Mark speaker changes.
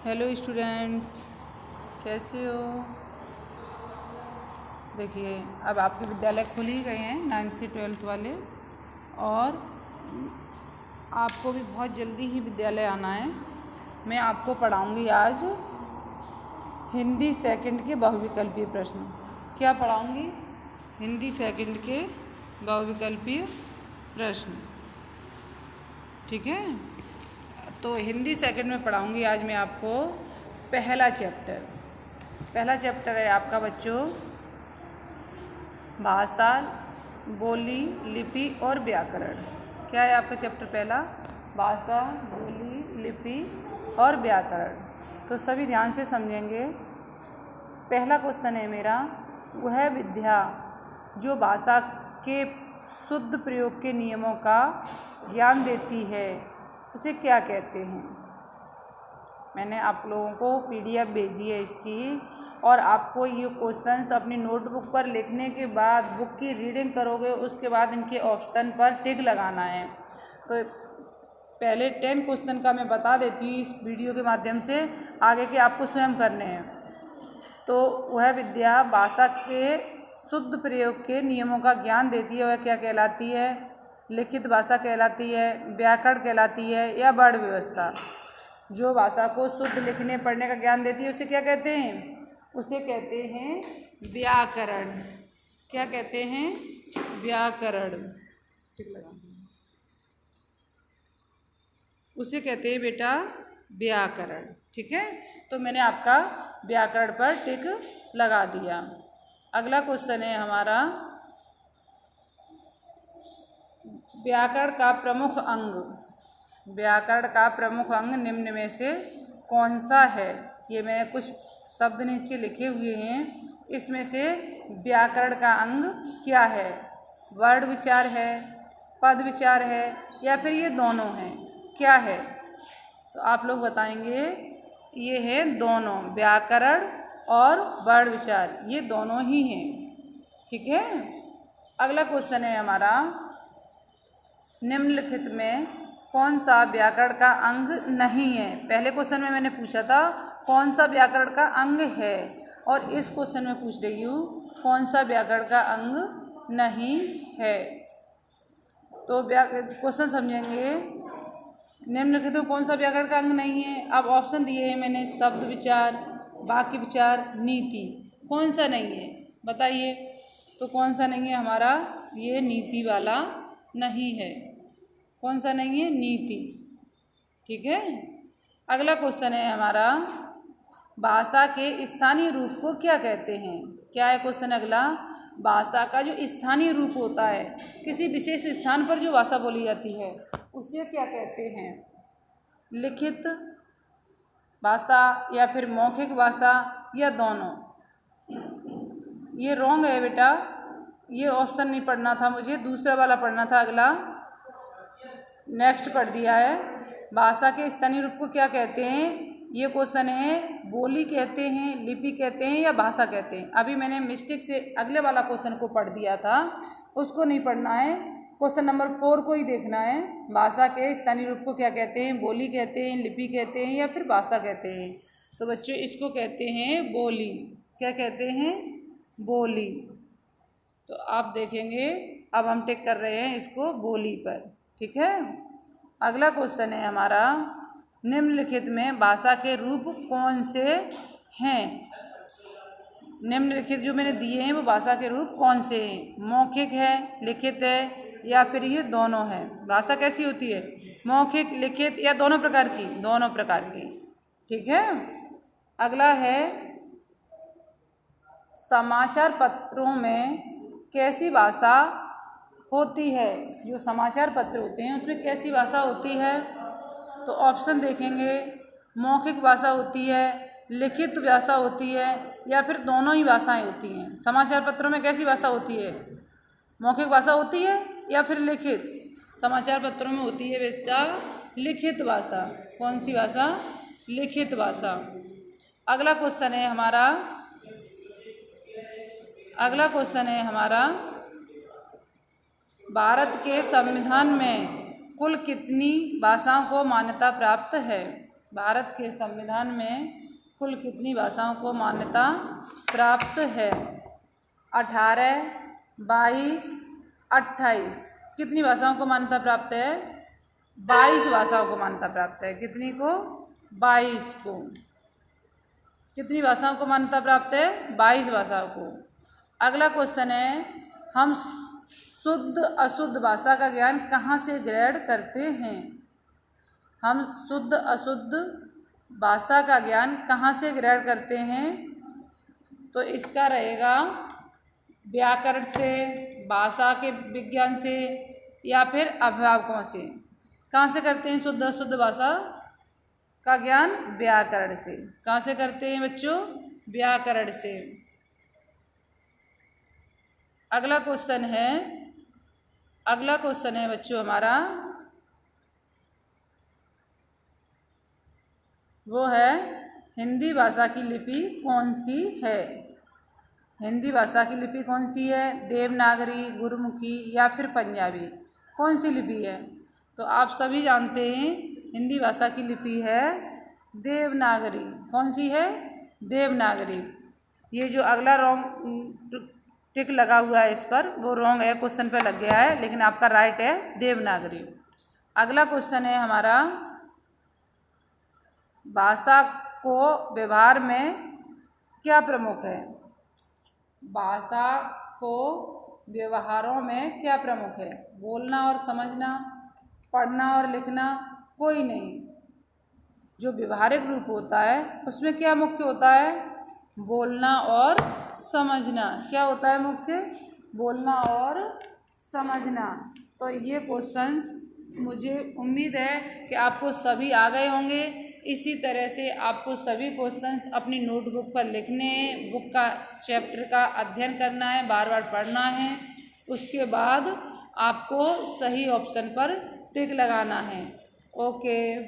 Speaker 1: Hello students, कैसे हो। देखिए, अब आपके विद्यालय खुल ही गए हैं 9th से 12th वाले, और आपको भी बहुत जल्दी ही विद्यालय आना है। मैं आपको पढ़ाऊंगी आज हिंदी सेकंड के बहुविकल्पीय प्रश्न। क्या पढ़ाऊंगी? हिंदी सेकंड के बहुविकल्पीय प्रश्न। ठीक है, तो हिंदी सेकंड में पढ़ाऊंगी आज मैं आपको पहला चैप्टर है आपका बच्चों, भाषा, बोली, लिपि और व्याकरण। क्या है आपका चैप्टर पहला? भाषा, बोली, लिपि और व्याकरण। तो सभी ध्यान से समझेंगे। पहला क्वेश्चन है मेरा, वह विद्या जो भाषा के शुद्ध प्रयोग के नियमों का ज्ञान देती है उसे क्या कहते हैं? मैंने आप लोगों को PDF भेजी है इसकी, और आपको ये क्वेश्चंस अपनी नोटबुक पर लिखने के बाद बुक की रीडिंग करोगे, उसके बाद इनके ऑप्शन पर टिक लगाना है। तो पहले 10 क्वेश्चन का मैं बता देती हूँ इस वीडियो के माध्यम से, आगे के आपको स्वयं करने हैं। तो वह विद्या भाषा के शुद्ध प्रयोग के नियमों का ज्ञान देती है, वह क्या कहलाती है? लिखित भाषा कहलाती है, व्याकरण कहलाती है, या वर्ण व्यवस्था? जो भाषा को शुद्ध लिखने पढ़ने का ज्ञान देती है उसे क्या कहते हैं? उसे कहते हैं व्याकरण। क्या कहते हैं? व्याकरण। ठीक लगा, उसे कहते हैं बेटा व्याकरण। ठीक है, तो मैंने आपका व्याकरण पर टिक लगा दिया। अगला क्वेश्चन है हमारा, व्याकरण का प्रमुख अंग निम्न में से कौन सा है? ये मैं कुछ शब्द नीचे लिखे हुए हैं, इसमें से व्याकरण का अंग क्या है? वर्ण विचार है, पद विचार है, या फिर ये दोनों हैं? क्या है? तो आप लोग बताएंगे। ये है दोनों, व्याकरण और वर्ण विचार, ये दोनों ही हैं। ठीक है, अगला क्वेश्चन है हमारा, निम्नलिखित में कौन सा व्याकरण का अंग नहीं है? पहले क्वेश्चन में मैंने पूछा था कौन सा व्याकरण का अंग है, और इस क्वेश्चन में पूछ रही हूँ कौन सा व्याकरण का अंग नहीं है। तो क्वेश्चन समझेंगे। निम्नलिखित में कौन सा व्याकरण का अंग नहीं है? अब ऑप्शन दिए हैं मैंने, शब्द विचार, वाक्य विचार, नीति। कौन सा नहीं है बताइए? तो कौन सा नहीं है हमारा? ये नीति वाला नहीं है। कौन सा नहीं है? नीति। ठीक है, अगला क्वेश्चन है हमारा, भाषा के स्थानीय रूप को क्या कहते हैं? क्या है क्वेश्चन अगला? भाषा का जो स्थानीय रूप होता है, किसी विशेष स्थान पर जो भाषा बोली जाती है उसे क्या कहते हैं? लिखित भाषा, या फिर मौखिक भाषा, या दोनों? ये रॉन्ग है बेटा, ये ऑप्शन नहीं पढ़ना था मुझे, दूसरा वाला पढ़ना था। अगला नेक्स्ट पढ़ दिया है। भाषा के स्थानीय रूप को क्या कहते हैं? ये क्वेश्चन है, बोली कहते हैं, लिपि कहते हैं, या भाषा कहते हैं? अभी मैंने मिस्टेक से अगले वाला क्वेश्चन को पढ़ दिया था, उसको नहीं पढ़ना है, क्वेश्चन नंबर 4 को ही देखना है। भाषा के स्थानीय रूप को क्या कहते हैं? बोली कहते हैं, लिपि कहते हैं, या फिर भाषा कहते हैं? तो बच्चों इसको कहते हैं बोली। क्या कहते हैं? बोली। तो आप देखेंगे, अब हम टिक कर रहे हैं इसको बोली पर। ठीक है, अगला क्वेश्चन है हमारा, निम्नलिखित में भाषा के रूप कौन से हैं? निम्नलिखित जो मैंने दिए हैं वो भाषा के रूप कौन से हैं? मौखिक है, लिखित है, या फिर ये दोनों है? भाषा कैसी होती है? मौखिक, लिखित, या दोनों प्रकार की? दोनों प्रकार की। ठीक है, अगला है, समाचार पत्रों में कैसी भाषा होती है? जो समाचार पत्र होते हैं उसमें कैसी भाषा होती है? तो ऑप्शन देखेंगे, मौखिक भाषा होती है, लिखित भाषा होती है, या फिर दोनों ही भाषाएं होती हैं? समाचार पत्रों में कैसी भाषा होती है? मौखिक भाषा होती है या फिर लिखित? समाचार पत्रों में होती है बेटा लिखित भाषा। कौन सी भाषा? लिखित भाषा। अगला क्वेश्चन है हमारा, भारत के संविधान में कुल कितनी भाषाओं को मान्यता प्राप्त है? भारत के संविधान में कुल कितनी भाषाओं को मान्यता प्राप्त है? 18, 22, 28। कितनी भाषाओं को मान्यता प्राप्त है? 22 भाषाओं को मान्यता प्राप्त है। कितनी को? 22 को। कितनी भाषाओं को मान्यता प्राप्त है? 22 भाषाओं को। अगला क्वेश्चन है, हम शुद्ध अशुद्ध भाषा का ज्ञान कहाँ से ग्रहण करते हैं? हम शुद्ध अशुद्ध भाषा का ज्ञान कहाँ से ग्रहण करते हैं? तो इसका रहेगा व्याकरण से, भाषा के विज्ञान से, या फिर अभिभावकों से। कहाँ से करते हैं शुद्ध अशुद्ध भाषा का ज्ञान? व्याकरण से। कहाँ से करते हैं बच्चों? व्याकरण से। अगला क्वेश्चन है बच्चों हमारा, वो है हिंदी भाषा की लिपि कौन सी है? हिंदी भाषा की लिपि कौन सी है? देवनागरी, गुरुमुखी या फिर पंजाबी? कौन सी लिपि है? तो आप सभी जानते हैं हिंदी भाषा की लिपि है देवनागरी। कौन सी है? देवनागरी। ये जो अगला रॉन्ग टिक लगा हुआ है इस पर, वो रॉन्ग है, क्वेश्चन पे लग गया है, लेकिन आपका राइट है देवनागरी। अगला क्वेश्चन है हमारा, भाषा को व्यवहार में क्या प्रमुख है? भाषा को व्यवहारों में क्या प्रमुख है? बोलना और समझना, पढ़ना और लिखना? कोई नहीं। जो व्यवहारिक रूप होता है उसमें क्या मुख्य होता है? बोलना और समझना। क्या होता है मुख्य? बोलना और समझना। तो ये क्वेश्चंस मुझे उम्मीद है कि आपको सभी आ गए होंगे। इसी तरह से आपको सभी क्वेश्चंस अपनी नोटबुक पर लिखने हैं, बुक का चैप्टर का अध्ययन करना है, बार बार पढ़ना है। उसके बाद आपको सही ऑप्शन पर टिक लगाना है। ओके।